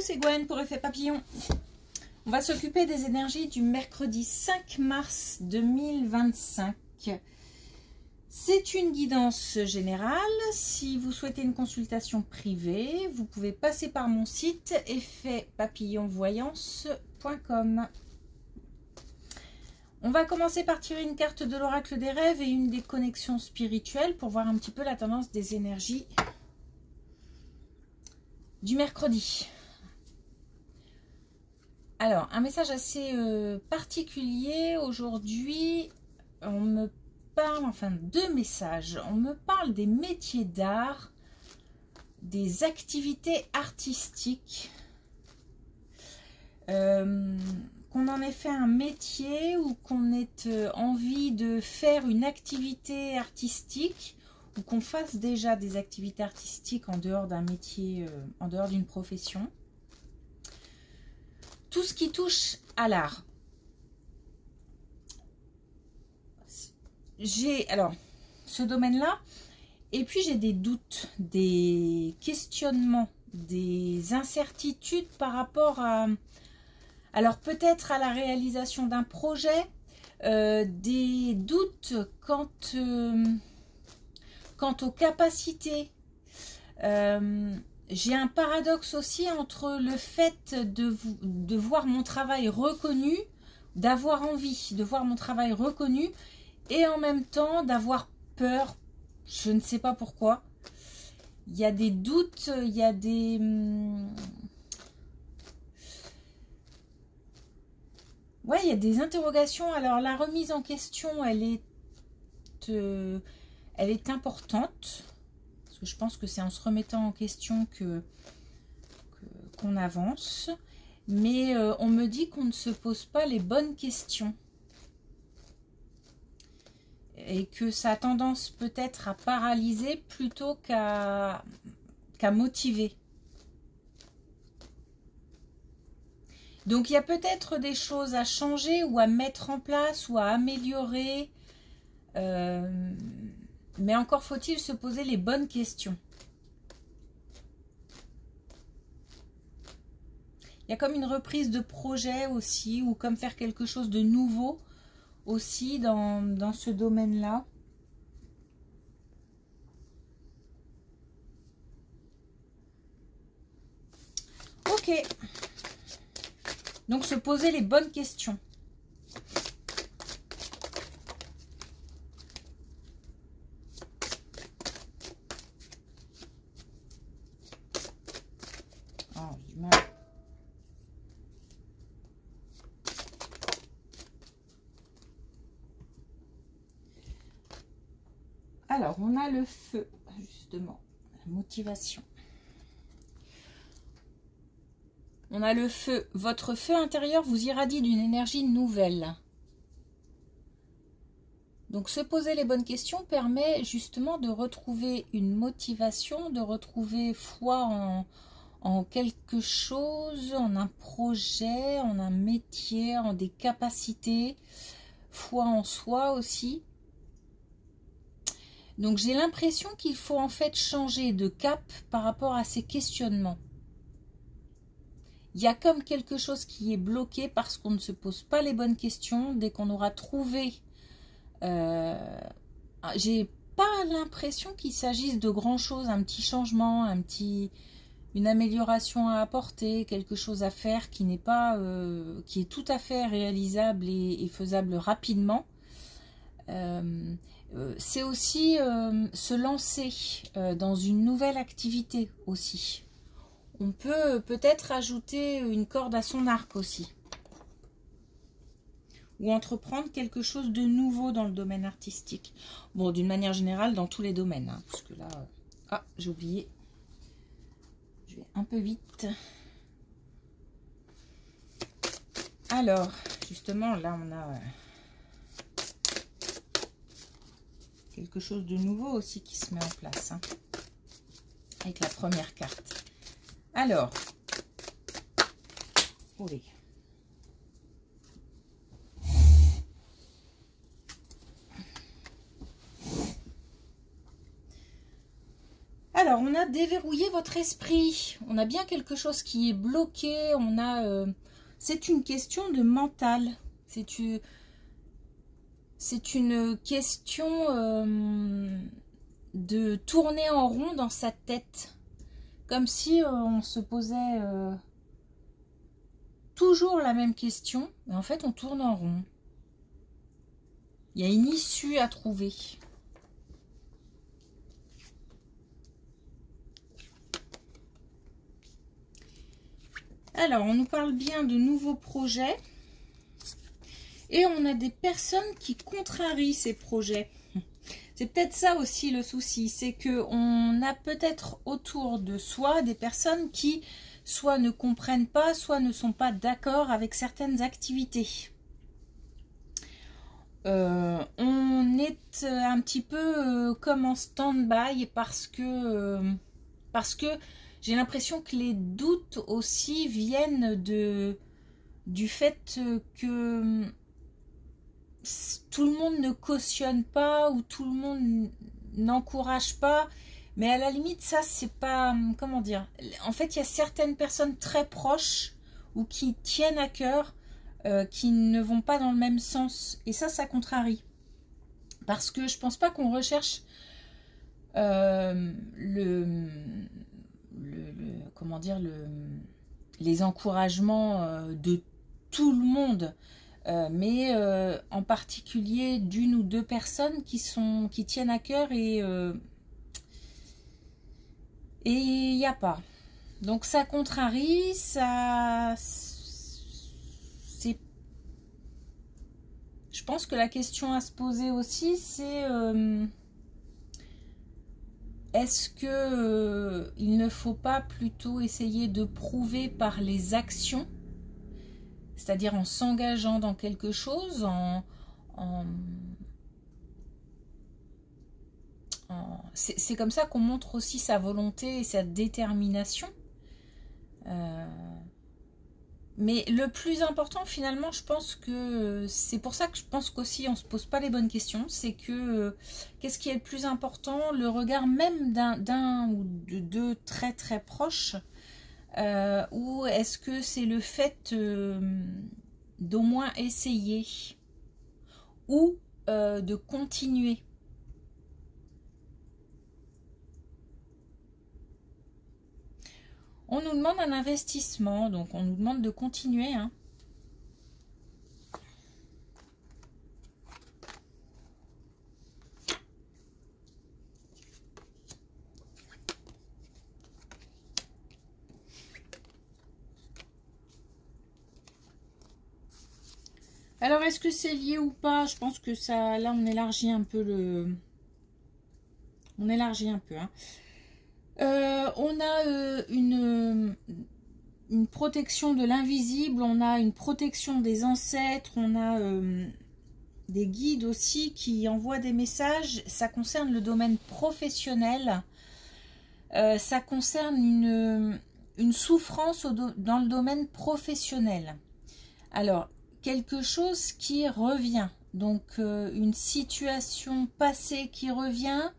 c'est Gwen pour Effet Papillon. On va s'occuper des énergies du mercredi 5 mars 2025. C'est une guidance générale. Si vous souhaitez une consultation privée, vous pouvez passer par mon site effetpapillonvoyance.com. On va commencer par tirer une carte de l'oracle des rêves et une des connexions spirituelles pour voir un petit peu la tendance des énergies du mercredi. Alors, un message assez particulier aujourd'hui. On me parle, enfin deux messages. On me parle des métiers d'art, des activités artistiques. Qu'on en ait fait un métier ou qu'on ait envie de faire une activité artistique ou qu'on fasse déjà des activités artistiques en dehors d'un métier, en dehors d'une profession. Tout ce qui touche à l'art. J'ai alors ce domaine-là et puis j'ai des doutes, des questionnements, des incertitudes par rapport à... Alors peut-être à la réalisation d'un projet, des doutes quant aux capacités. J'ai un paradoxe aussi entre le fait de voir mon travail reconnu, d'avoir envie de voir mon travail reconnu et en même temps d'avoir peur, je ne sais pas pourquoi. Il y a des doutes, il y a des... Ouais, il y a des interrogations. Alors, la remise en question, elle est importante. Parce que je pense que c'est en se remettant en question qu'on avance. Mais on me dit qu'on ne se pose pas les bonnes questions. Et que ça a tendance peut-être à paralyser plutôt qu'à motiver. Donc, il y a peut-être des choses à changer ou à mettre en place ou à améliorer. Mais encore faut-il se poser les bonnes questions. Il y a comme une reprise de projet aussi ou comme faire quelque chose de nouveau aussi dans ce domaine-là. Ok. Donc, se poser les bonnes questions. Oh, j'ai du mal. Alors, on a le feu, justement, la motivation. On a le feu. Votre feu intérieur vous irradie d'une énergie nouvelle. Donc, se poser les bonnes questions permet justement de retrouver une motivation, de retrouver foi en quelque chose, en un projet, en un métier, en des capacités, foi en soi aussi. Donc, j'ai l'impression qu'il faut en fait changer de cap par rapport à ces questionnements. Il y a comme quelque chose qui est bloqué parce qu'on ne se pose pas les bonnes questions. Dès qu'on aura trouvé... j'ai pas l'impression qu'il s'agisse de grand chose, un petit changement, une amélioration à apporter, quelque chose à faire qui n'est pas... qui est tout à fait réalisable et faisable rapidement. C'est aussi se lancer dans une nouvelle activité aussi. On peut peut-être ajouter une corde à son arc aussi. Ou entreprendre quelque chose de nouveau dans le domaine artistique. Bon, d'une manière générale, dans tous les domaines. Hein, parce que là... Ah, j'ai oublié. Je vais un peu vite. Alors, justement, là, on a... quelque chose de nouveau aussi qui se met en place. Hein, avec la première carte. Alors, oui. Alors, on a a déverrouillé votre esprit. On a bien quelque chose qui est bloqué. On a, c'est une question de mental. C'est une question de tourner en rond dans sa tête. Comme si on se posait toujours la même question. Mais en fait, on tourne en rond. Il y a une issue à trouver. Alors, on nous parle bien de nouveaux projets. Et on a des personnes qui contrarient ces projets. C'est peut-être ça aussi le souci. C'est qu'on a peut-être autour de soi des personnes qui soit ne comprennent pas, soit ne sont pas d'accord avec certaines activités. On est un petit peu comme en stand-by parce que j'ai l'impression que les doutes aussi viennent du fait que tout le monde ne cautionne pas ou tout le monde n'encourage pas. Mais à la limite, ça, c'est pas... Comment dire? En fait, il y a certaines personnes très proches ou qui tiennent à cœur qui ne vont pas dans le même sens. Et ça contrarie. Parce que je pense pas qu'on recherche comment dire, les encouragements de tout le monde. Mais en particulier d'une ou deux personnes qui tiennent à cœur et il n'y a pas. Donc ça contrarie, ça... Je pense que la question à se poser aussi, c'est est-ce que il ne faut pas plutôt essayer de prouver par les actions, c'est-à-dire en s'engageant dans quelque chose, c'est comme ça qu'on montre aussi sa volonté et sa détermination. Mais le plus important finalement, je pense que c'est pour ça que je pense qu'aussi on ne se pose pas les bonnes questions. C'est que qu'est-ce qui est le plus important? Le regard même d'un ou de deux très très proches, ou est-ce que c'est le fait d'au moins essayer ou de continuer? On nous demande un investissement, donc on nous demande de continuer. Hein. Alors, est-ce que c'est lié ou pas? Je pense que ça, là, on élargit un peu le... On élargit un peu, hein. On a une protection de l'invisible, on a une protection des ancêtres, on a des guides aussi qui envoient des messages. Ça concerne le domaine professionnel, ça concerne une souffrance dans le domaine professionnel. Alors, quelque chose qui revient, donc une situation passée qui revient.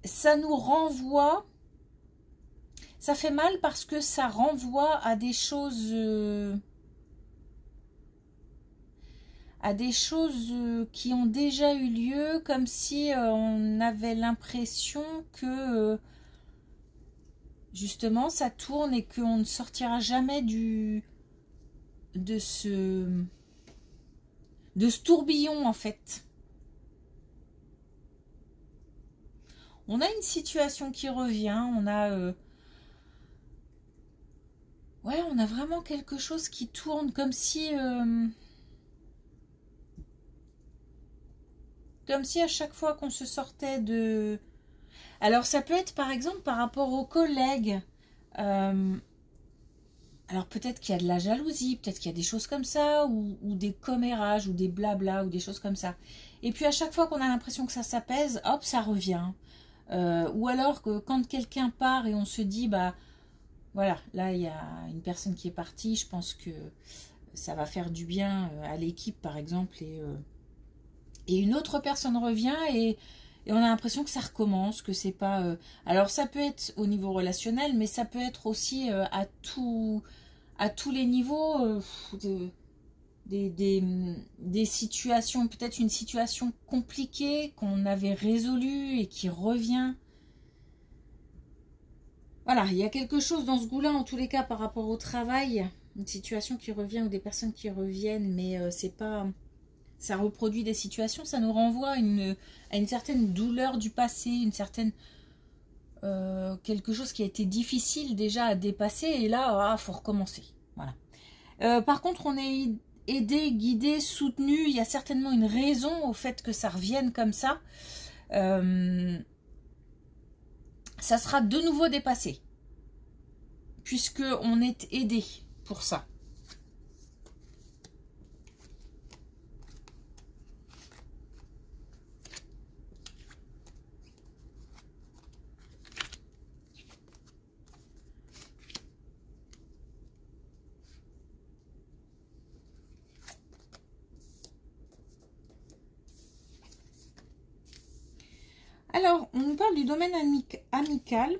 Ça nous renvoie, ça fait mal parce que ça renvoie à des choses qui ont déjà eu lieu, comme si on avait l'impression que justement ça tourne et qu'on ne sortira jamais de ce tourbillon en fait. On a une situation qui revient, on a ouais, on a vraiment quelque chose qui tourne comme si à chaque fois qu'on se sortait de... Alors ça peut être par exemple par rapport aux collègues. Alors peut-être qu'il y a de la jalousie, peut-être qu'il y a des choses comme ça, ou des commérages, ou des blabla, ou des choses comme ça. Et puis à chaque fois qu'on a l'impression que ça s'apaise, hop, ça revient. Ou alors que quand quelqu'un part et on se dit, bah voilà, là il y a une personne qui est partie, je pense que ça va faire du bien à l'équipe par exemple, et une autre personne revient et on a l'impression que ça recommence, que c'est pas... Alors ça peut être au niveau relationnel, mais ça peut être aussi à tous les niveaux, des situations, peut-être une situation compliquée qu'on avait résolue et qui revient. Voilà, il y a quelque chose dans ce goût-là, en tous les cas, par rapport au travail, une situation qui revient ou des personnes qui reviennent, mais c'est pas... Ça reproduit des situations, ça nous renvoie à une certaine douleur du passé, une certaine... quelque chose qui a été difficile déjà à dépasser, et là, faut recommencer. Voilà. Par contre, on est aidé, guidé, soutenu, il y a certainement une raison au fait que ça revienne comme ça. Ça sera de nouveau dépassé, puisque on est aidé pour ça. Alors, on nous parle du domaine amical.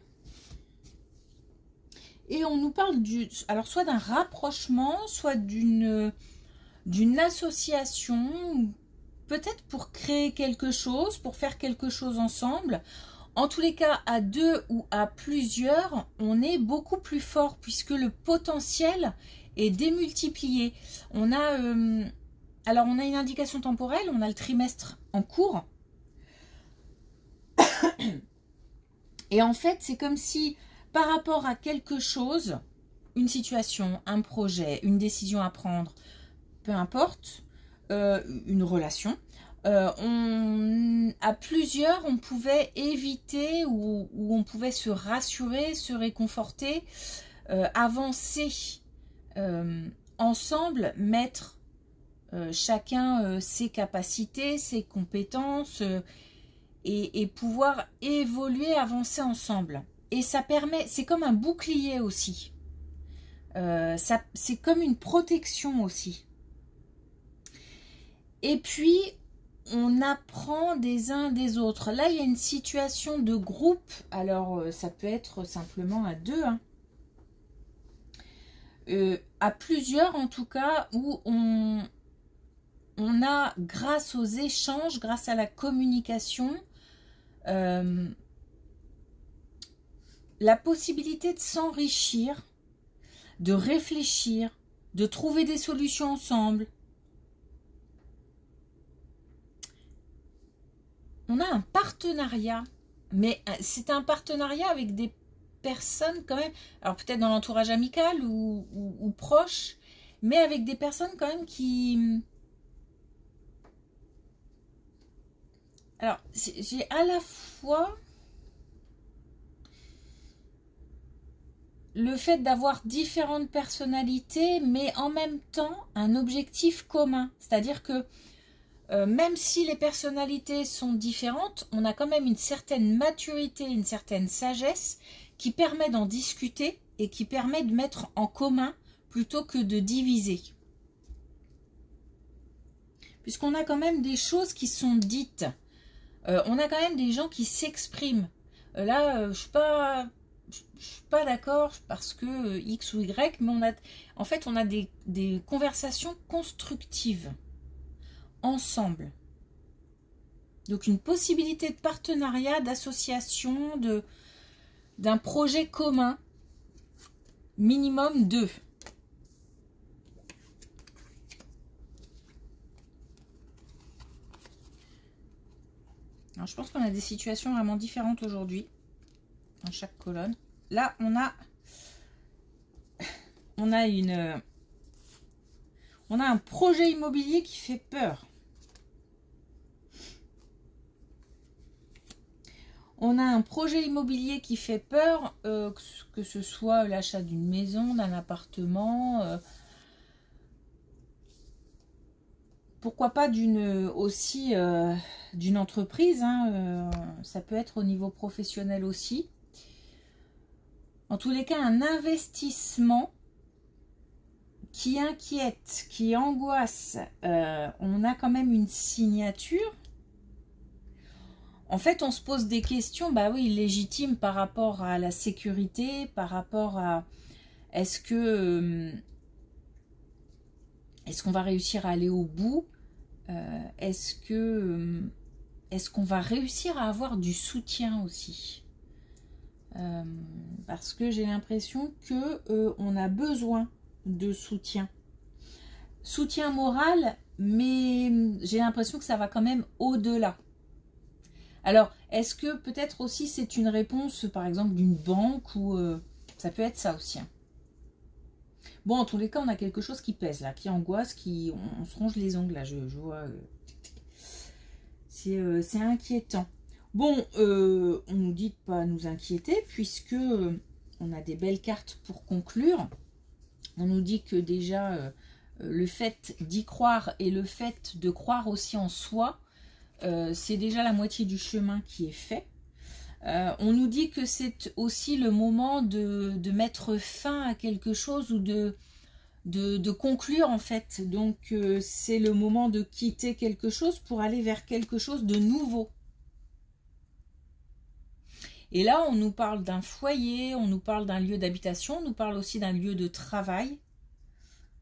Et on nous parle alors soit d'un rapprochement, soit d'une association, peut-être pour créer quelque chose, pour faire quelque chose ensemble. En tous les cas, à deux ou à plusieurs, on est beaucoup plus fort puisque le potentiel est démultiplié. On a, alors on a une indication temporelle, on a le trimestre en cours. Et en fait, c'est comme si par rapport à quelque chose, une situation, un projet, une décision à prendre, peu importe, une relation, à plusieurs, on pouvait éviter ou on pouvait se rassurer, se réconforter, avancer ensemble, mettre chacun ses capacités, ses compétences et pouvoir évoluer, avancer ensemble. Et ça permet, c'est comme un bouclier aussi. C'est comme une protection aussi. Et puis, on apprend des uns des autres. Là, il y a une situation de groupe. Alors, ça peut être simplement à deux. Hein. À plusieurs, en tout cas, où on a, grâce aux échanges, grâce à la communication, la possibilité de s'enrichir, de réfléchir, de trouver des solutions ensemble. On a un partenariat, mais c'est un partenariat avec des personnes quand même, alors peut-être dans l'entourage amical ou proche, mais avec des personnes quand même qui... Alors, j'ai à la fois le fait d'avoir différentes personnalités, mais en même temps un objectif commun. C'est-à-dire que même si les personnalités sont différentes, on a quand même une certaine maturité, une certaine sagesse qui permet d'en discuter et qui permet de mettre en commun plutôt que de diviser. Puisqu'on a quand même des choses qui sont dites. On a quand même des gens qui s'expriment. Là, je suis pas d'accord parce que X ou Y, mais en fait, on a des conversations constructives ensemble. Donc, une possibilité de partenariat, d'association, d'un projet commun, minimum 2. Alors, je pense qu'on a des situations vraiment différentes aujourd'hui dans chaque colonne. Là, on a un projet immobilier qui fait peur. On a un projet immobilier qui fait peur, que ce soit l'achat d'une maison, d'un appartement, pourquoi pas d'une entreprise, hein, ça peut être au niveau professionnel aussi. En tous les cas, un investissement qui inquiète, qui angoisse. On a quand même une signature. En fait, on se pose des questions, bah oui, légitimes par rapport à la sécurité, par rapport à est-ce qu'on va réussir à aller au bout, est-ce qu'on va réussir à avoir du soutien aussi, parce que j'ai l'impression que on a besoin de soutien moral, mais j'ai l'impression que ça va quand même au-delà. Alors, est-ce que peut-être aussi c'est une réponse, par exemple, d'une banque, ou ça peut être ça aussi, hein. Bon, en tous les cas, on a quelque chose qui pèse là, qui angoisse, on se ronge les ongles là, je vois. C'est inquiétant. Bon, on nous dit de pas nous inquiéter, puisque on a des belles cartes pour conclure. On nous dit que déjà, le fait d'y croire et le fait de croire aussi en soi, c'est déjà la moitié du chemin qui est fait. On nous dit que c'est aussi le moment de mettre fin à quelque chose, ou de conclure en fait. Donc c'est le moment de quitter quelque chose pour aller vers quelque chose de nouveau. Et là on nous parle d'un foyer, on nous parle d'un lieu d'habitation, on nous parle aussi d'un lieu de travail.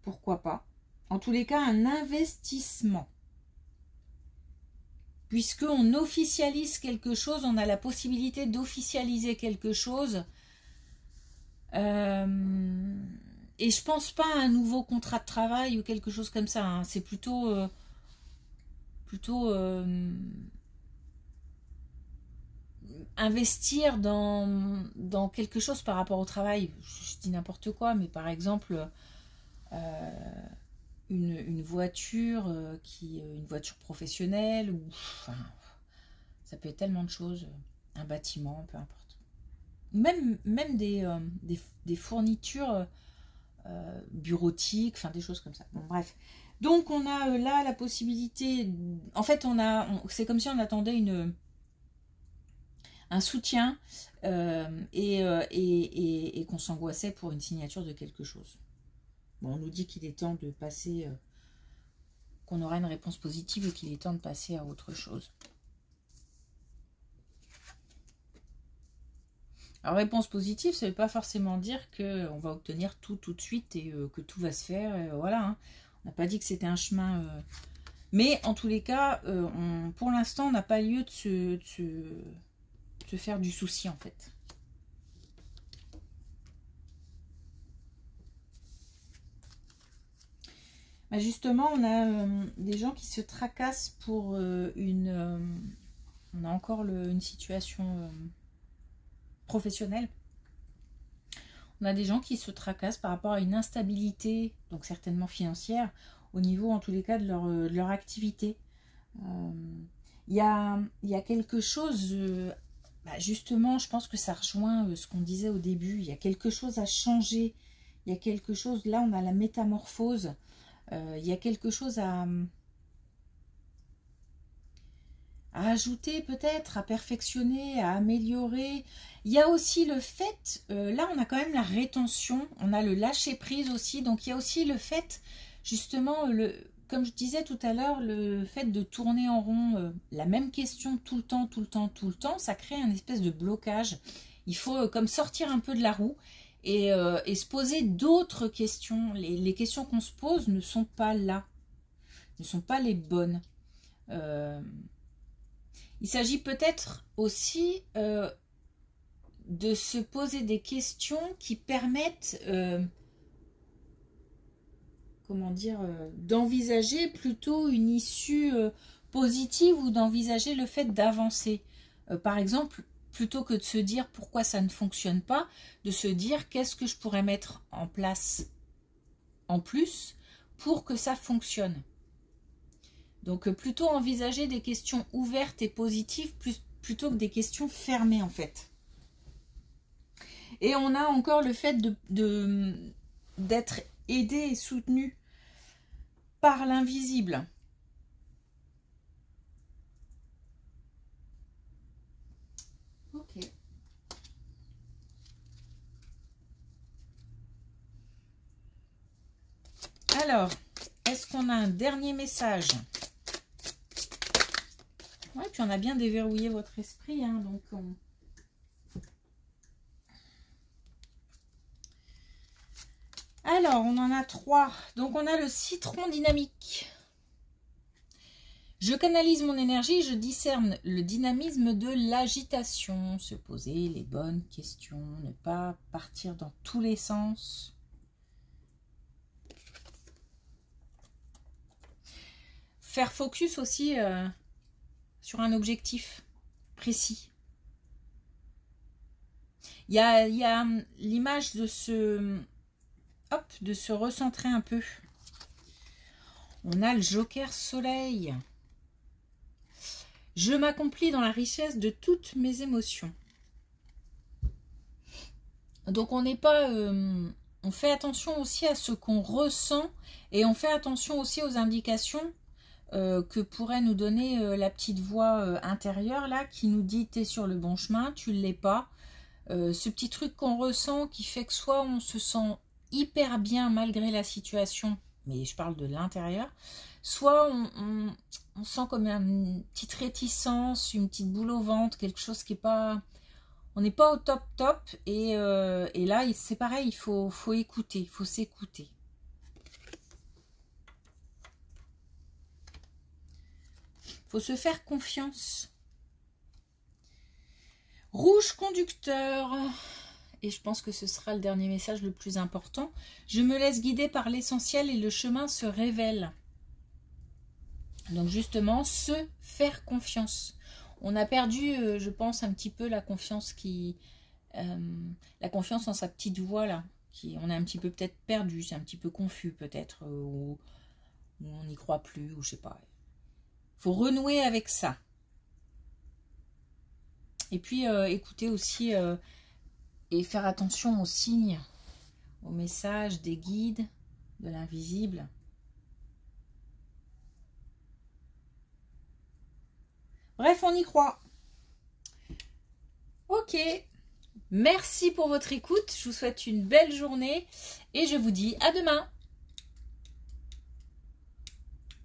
Pourquoi pas? En tous les cas, un investissement. Puisqu'on officialise quelque chose, on a la possibilité d'officialiser quelque chose. Et je pense pas à un nouveau contrat de travail ou quelque chose comme ça, hein. C'est plutôt investir dans quelque chose par rapport au travail. Je dis n'importe quoi, mais par exemple une voiture une voiture professionnelle, ou enfin, ça peut être tellement de choses, un bâtiment, peu importe. Même des fournitures bureautiques, enfin des choses comme ça. Bon, bref. Donc on a là la possibilité, en fait c'est comme si on attendait un soutien et qu'on s'angoissait pour une signature de quelque chose. Bon, on nous dit qu'il est temps de passer, qu'on aura une réponse positive et qu'il est temps de passer à autre chose. Alors, réponse positive, ça ne veut pas forcément dire qu'on va obtenir tout de suite et que tout va se faire. Voilà, hein. On n'a pas dit que c'était un chemin. Mais en tous les cas, pour l'instant, on n'a pas lieu de se faire du souci en fait. Bah justement, on a des gens qui se tracassent pour on a encore une situation professionnelle. On a des gens qui se tracassent par rapport à une instabilité, donc certainement financière, au niveau en tous les cas de leur activité. Il y a quelque chose, bah justement, je pense que ça rejoint ce qu'on disait au début, il y a quelque chose à changer, il y a quelque chose, là on a la métamorphose, il y a quelque chose à ajouter peut-être, à perfectionner, à améliorer. Il y a aussi le fait, là on a quand même la rétention, on a le lâcher prise aussi, donc il y a aussi le fait, justement, comme je disais tout à l'heure, le fait de tourner en rond la même question tout le temps, ça crée un espèce de blocage. Il faut comme sortir un peu de la roue et se poser d'autres questions. Les questions qu'on se pose ne sont pas là, ne sont pas les bonnes. Il s'agit peut-être aussi de se poser des questions qui permettent, comment dire, d'envisager plutôt une issue positive, ou d'envisager le fait d'avancer. Par exemple, plutôt que de se dire pourquoi ça ne fonctionne pas, de se dire qu'est-ce que je pourrais mettre en place en plus pour que ça fonctionne. Donc plutôt envisager des questions ouvertes et positives plutôt que des questions fermées en fait. Et on a encore le fait d'être aidé et soutenu par l'invisible. Ok. Alors, est-ce qu'on a un dernier message? Ouais, puis on a bien déverrouillé votre esprit. Hein, donc Alors, on en a 3. Donc, on a le citron dynamique. Je canalise mon énergie, je discerne le dynamisme de l'agitation. Se poser les bonnes questions, ne pas partir dans tous les sens. Faire focus aussi sur un objectif précis. Il y a l'image de se recentrer un peu. On a le Joker Soleil. Je m'accomplis dans la richesse de toutes mes émotions. Donc on n'est pas... on fait attention aussi à ce qu'on ressent et on fait attention aussi aux indications que pourrait nous donner la petite voix intérieure là qui nous dit t'es sur le bon chemin, tu ne l'es pas. Ce petit truc qu'on ressent qui fait que soit on se sent hyper bien malgré la situation, mais je parle de l'intérieur, soit on sent comme une petite réticence, une petite boule au ventre, quelque chose qui est pas... On n'est pas au top et là c'est pareil, il faut écouter, il faut s'écouter. Il faut se faire confiance. Rouge conducteur. Et je pense que ce sera le dernier message le plus important. Je me laisse guider par l'essentiel et le chemin se révèle. Donc justement, se faire confiance. On a perdu, je pense, un petit peu la confiance la confiance en sa petite voix là. On a un petit peu peut-être perdu, c'est un petit peu confus peut-être, ou on n'y croit plus, ou je sais pas. Il faut renouer avec ça. Et puis écouter aussi et faire attention aux signes, aux messages des guides, de l'invisible. Bref, on y croit. Ok. Merci pour votre écoute. Je vous souhaite une belle journée et je vous dis à demain.